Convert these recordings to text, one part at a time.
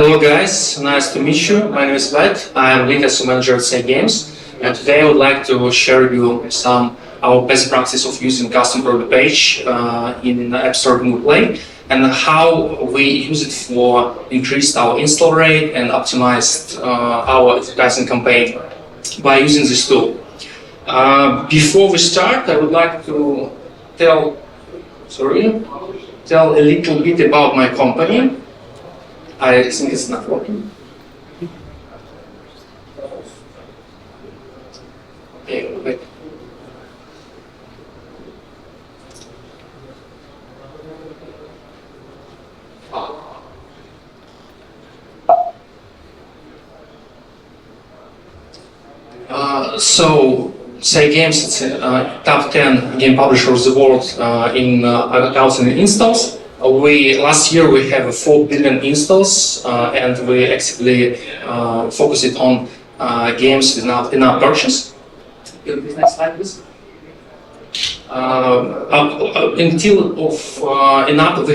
Hello guys, nice to meet you. My name is Vlad. I am lead as manager at SayGames, and today I would like to share with you some our best practice of using custom product page in App Store and Google Play, and how we use it for increased our install rate and optimized our advertising campaign by using this tool. Before we start, I would like to tell a little bit about my company. I think it's not working. Okay, wait. So, SayGames is a top 10 game publisher of the world in accounts and installs. Last year we have 4 billion installs, and we actively focus it on games with enough purchase. Next slide, please. We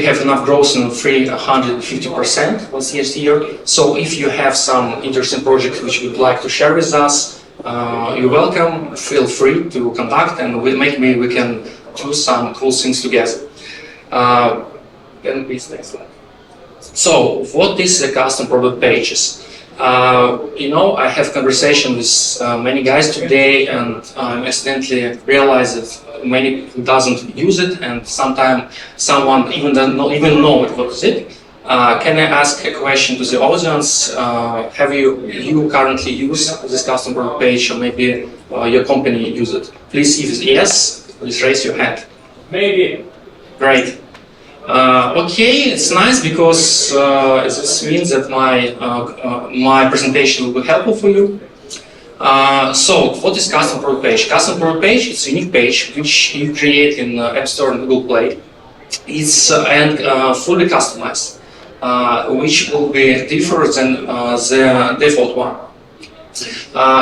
have enough growth in 350% last year. So if you have some interesting project which you would like to share with us, you're welcome. Feel free to contact, and maybe we can do some cool things together. Please, next slide. So, what is the custom product pages? I have conversation with many guys today, and I accidentally realized that many people doesn't use it, and sometimes someone even don't even know what is it. Can I ask a question to the audience? Have you currently use this custom product page, or maybe your company use it? Please, if it's yes, please raise your hand. Maybe. Great. Okay, it's nice because this means that my presentation will be helpful for you. So, what is custom product page? Custom product page is a unique page which you create in App Store and Google Play. It's fully customized, which will be different than the default one.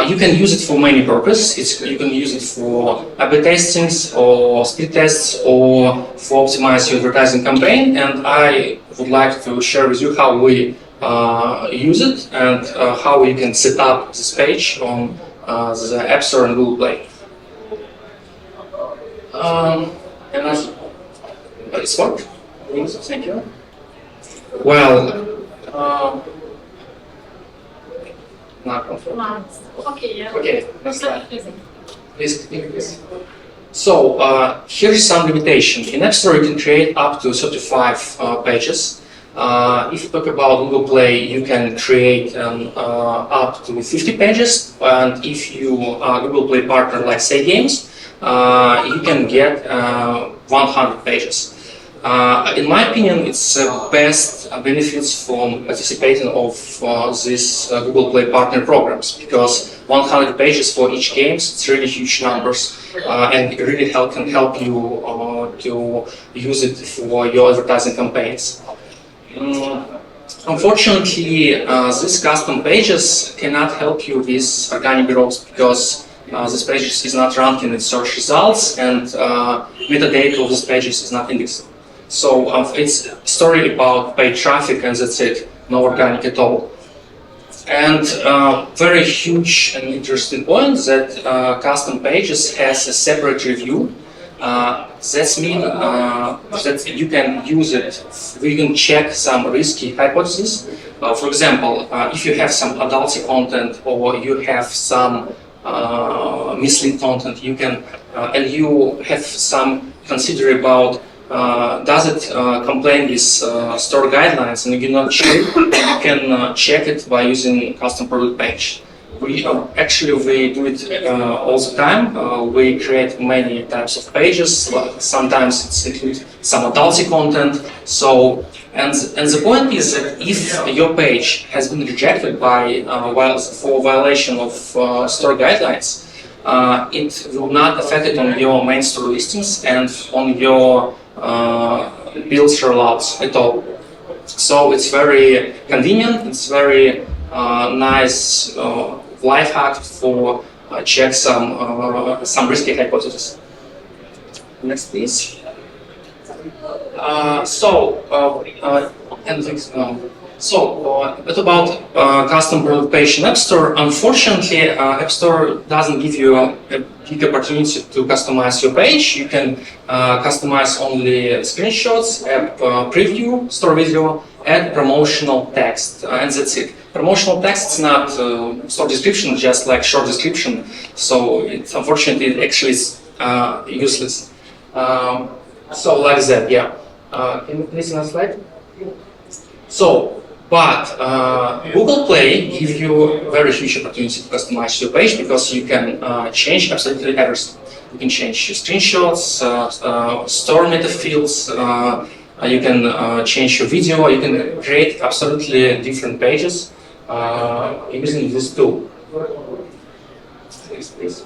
You can use it for many purposes. You can use it for A/B testings or speed tests or for optimize your advertising campaign. And I would like to share with you how we use it and how you can set up this page on the App Store and Google Play. It's worked. Thank you. Well. Okay, next slide. Please. So, here's some limitation. In App Store, you can create up to 35 pages. If you talk about Google Play, you can create up to 50 pages. And if you are a Google Play partner like SayGames, you can get 100 pages. In my opinion, it's the best benefits from participating of these Google Play partner programs, because 100 pages for each game, it's really huge numbers, and it really can help you to use it for your advertising campaigns. Unfortunately, these custom pages cannot help you with organic growth, because this pages is not ranking in search results, and metadata of these pages is not indexed. So it's a story about paid traffic, and that's it, no organic at all. And very huge and interesting point that custom pages has a separate review. That means that you can use it, you can check some risky hypotheses. For example, if you have some adulty content or you have some misleading content, you can, and you have some consider about does it complain with store guidelines, and you cannot check, you can check it by using custom product page. We do it all the time. We create many types of pages. Sometimes it includes some adulty content. So, and the point is that if your page has been rejected by for violation of store guidelines, it will not affect it on your main store listings and on your builds rollouts at all. So it's very convenient. It's very nice life hack for check some risky hypotheses. Next, please. And but about custom product page in App Store, unfortunately, App Store doesn't give you a big opportunity to customize your page. You can customize only screenshots, app preview, store video, and promotional text, and that's it. Promotional text is not store description, just like short description, so it's unfortunately it actually is useless. So like that, yeah. Can you please next slide? So, but Google Play gives you very huge opportunity to customize your page because you can change absolutely everything. You can change your screenshots, store meta fields, you can change your video, you can create absolutely different pages using this tool. Please.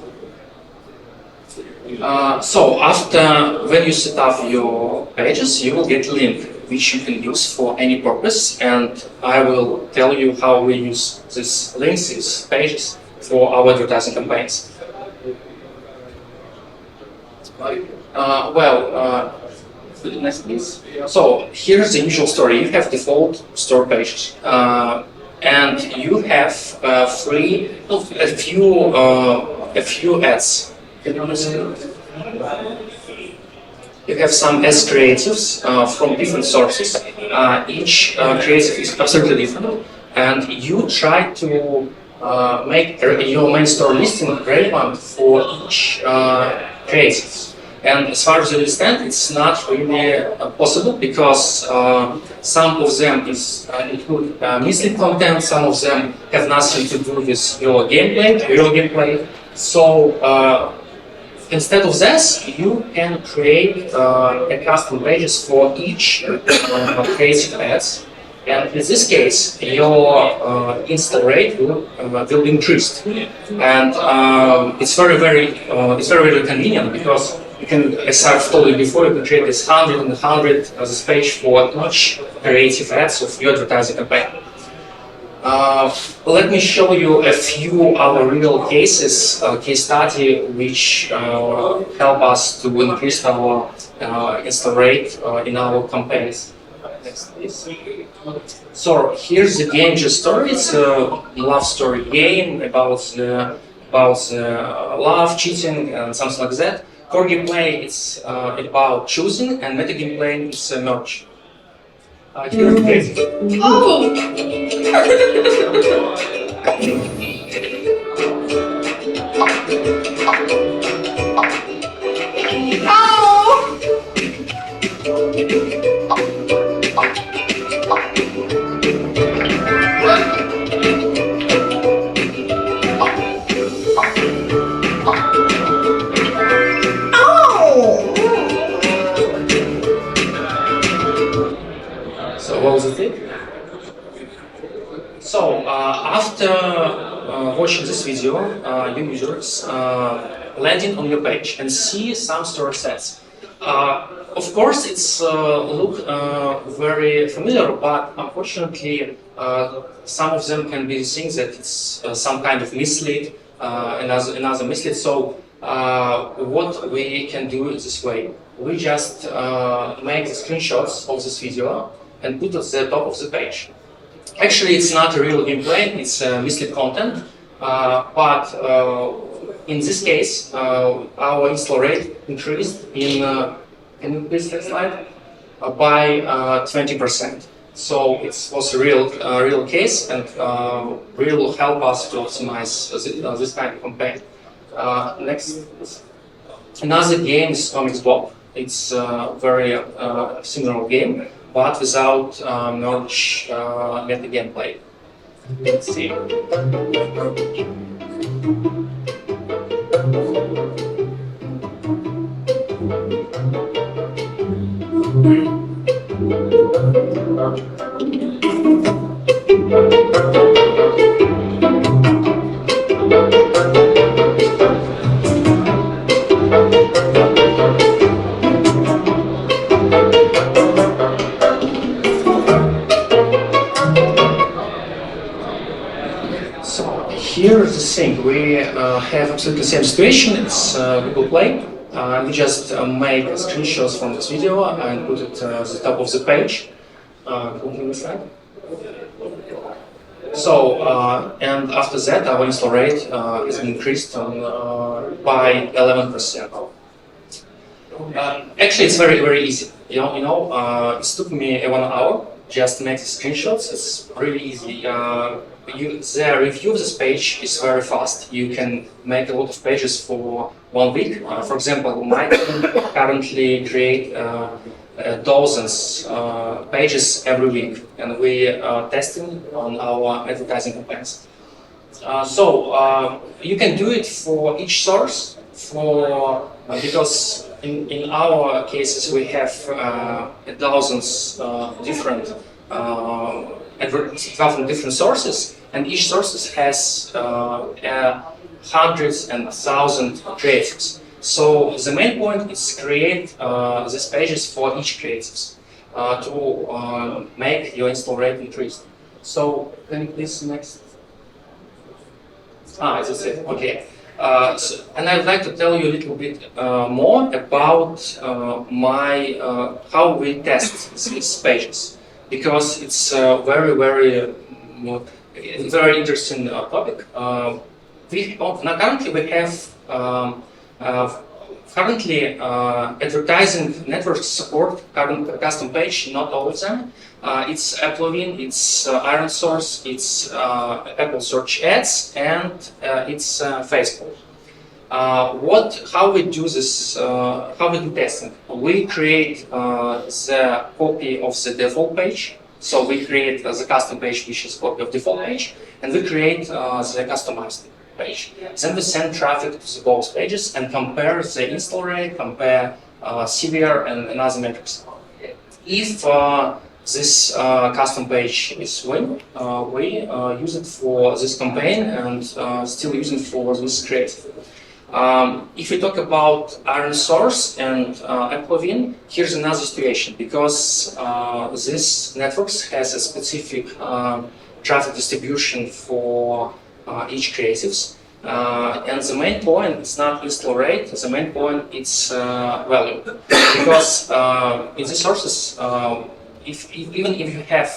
So after, when you set up your pages, you will get a link which you can use for any purpose, and I will tell you how we use these links, these pages, for our advertising campaigns. Next please. So here's the usual story. You have default store pages, and you have a few ads. You have some S creatives from different sources. Each creative is absolutely different, and you try to make your main store listing relevant for each creative. And as far as I understand, it's not really possible because some of them include misleading content, some of them have nothing to do with your gameplay, real gameplay. So instead of this, you can create a custom pages for each creative ads, and in this case, your install rate will be increased, and it's very convenient because you can, as I've told you before, you can create this 100 and 100 as a page for each creative ads of your advertising campaign. Let me show you a few our real cases, case study, which help us to increase our install rate in our campaigns. Next, please. So here's the game just story. It's a love story game about love, cheating, and something like that. Core gameplay it's about choosing, and meta gameplay is merge. Here it is. Oh! What was the thing? So after watching this video, you users landing on your page and see some store assets. Of course, it's look very familiar, but unfortunately, some of them can be things that it's some kind of mislead, another mislead. So what we can do is this way: we just make the screenshots of this video and put it at the top of the page. Actually, it's not a real gameplay, it's mislead content, but in this case, our install rate increased in, can you please next slide, by 20%. So it was a real case, and will help us to optimize this kind of campaign. Next, another game is Comics Bob. It's a very similar game, but without merge meta gameplay. Let's see. Here's the thing, we have absolutely the same situation. It's Google Play. We just make screenshots from this video and put it at the top of the page. Continue slide. So, and after that, our install rate is increased by 11%. Actually, it's very easy. It took me 1 hour just to make the screenshots. It's really easy. The review of this page is very fast. You can make a lot of pages for 1 week. For example, my team currently create dozens pages every week, and we are testing on our advertising campaigns. So you can do it for each source because in our cases we have dozens different different sources, and each source has hundreds and thousands of creatives. So the main point is create these pages for each creatives to make your install rate increase. So can you please next? That's it. Okay. And I'd like to tell you a little bit more about how we test these pages, because it's a very interesting topic. Currently we have advertising networks support custom page, not all of them. It's Applovin, it's Iron Source, it's Apple Search Ads, and it's Facebook. How we do this? How we do testing? We create the copy of the default page. So we create the custom page, which is copy of default page, and we create the customized page. Then we send traffic to both pages and compare the install rate, compare CVR and other metrics. If this custom page is win, we use it for this campaign and still use it for this creative. If we talk about Iron Source and Applovin, here's another situation, because this networks has a specific traffic distribution for each creatives. And the main point is not install rate, the main point is value. Because in the sources, even if you have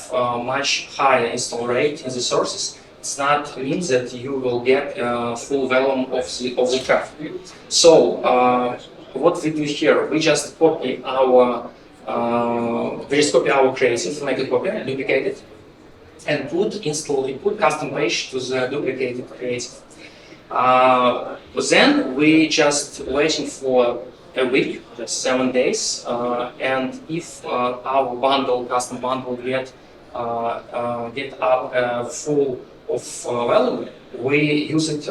much higher install rate in the sources, it's not means that you will get full volume of the traffic. So what we do here, we just copy our creative, make a copy, duplicate it, and put custom page to the duplicated creative. Then we just waiting for a week, just 7 days, and if our custom bundle get up full of value, we use it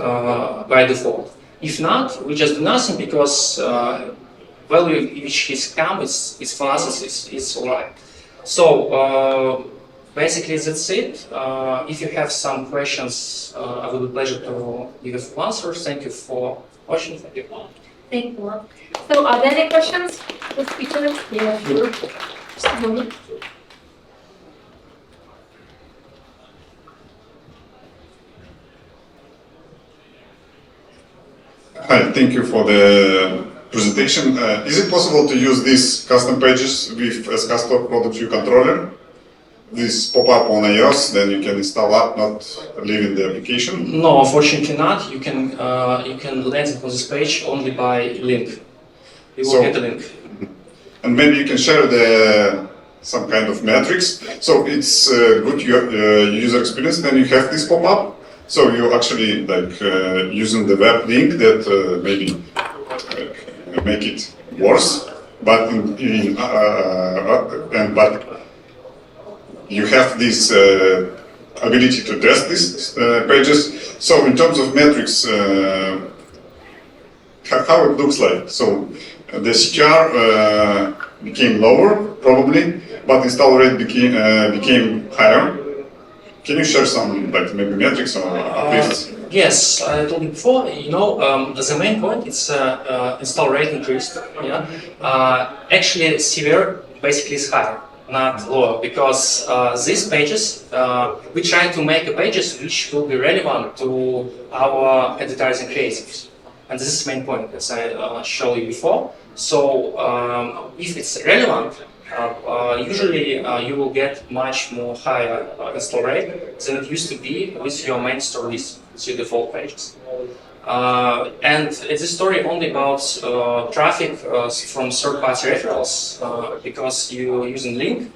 by default. If not, we just do nothing, because value which is come is for us is alright. So basically that's it. If you have some questions, I would be pleasure to give you answers. Thank you for watching. Thank you. Thank you. So are there any questions for speakers? Yeah, sure. Just a moment. Hi, thank you for the presentation. Is it possible to use these custom pages with as custom product view controller? This pop up on iOS, then you can install app, not leave in the application? No, unfortunately not. You can land on this page only by link. You will get a link. And maybe you can share some kind of metrics. So it's good user experience. Then you have this pop up. So you actually using the web link that maybe make it worse, but but you have this ability to test these pages. So in terms of metrics, how it looks like. So the CTR became lower probably, but install rate became higher. Can you share some maybe metrics or updates? Yes, I told you before. The main point is install rate increased. Yeah, actually, CVR basically is higher, not lower, because these pages we try to make pages which will be relevant to our advertising creatives, and this is the main point, as I showed you before. So if it's relevant, Usually you will get much more higher install rate than it used to be with your main store list, with your default pages. And it's a story only about traffic from third-party referrals because you're using link.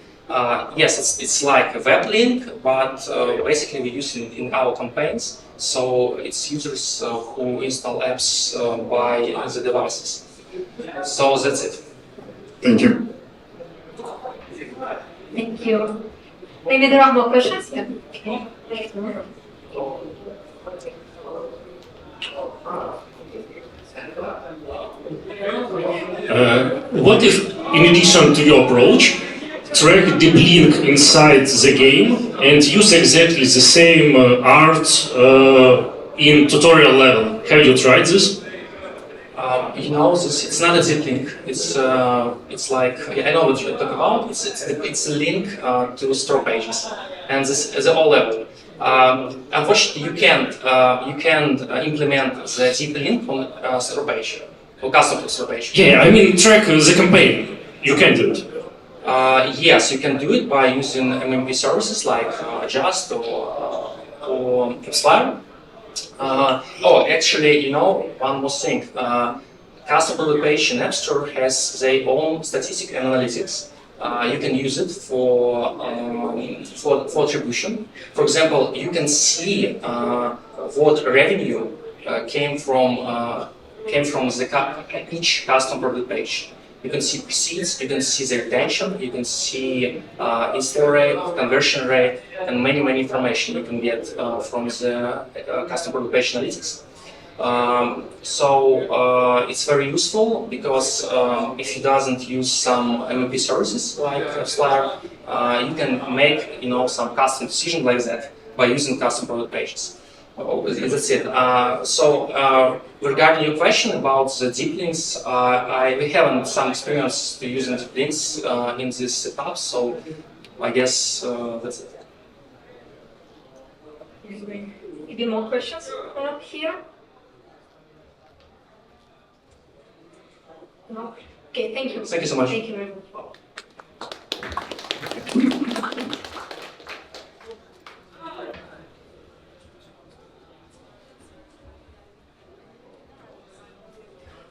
Yes, it's like a web link, but basically we use it in our campaigns. So it's users who install apps by the devices. So that's it. Thank you. Thank you. Maybe there are more questions? Yeah. Okay. What if, in addition to your approach, track deep link inside the game and use exactly the same art in tutorial level? Have you tried this? It's not a zip link. It's like I know what you're talking about. It's a link to store pages, and this is all level. Unfortunately, you can't implement the zip link on store page or custom store page. Yeah, I mean track the campaign. You can do it. Yes, you can do it by using MMP services like Just or Slime. Actually, one more thing. Custom product page in App Store has their own statistic analytics. You can use it for attribution. For example, you can see what revenue came from each custom product page. You can see proceeds, you can see the retention, you can see install rate, conversion rate, and many information you can get from the custom product page analytics. It's very useful because if you doesn't use some MVP services like Flyer, you can make some custom decision like that by using custom product pages. That's it. Regarding your question about the deep links, we haven't some experience to using deep links in this setup, so I guess that's it. Maybe more questions here? No? Okay, thank you. Thank you so much. Thank you very much.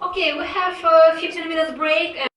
Okay, we have a 15 minutes break.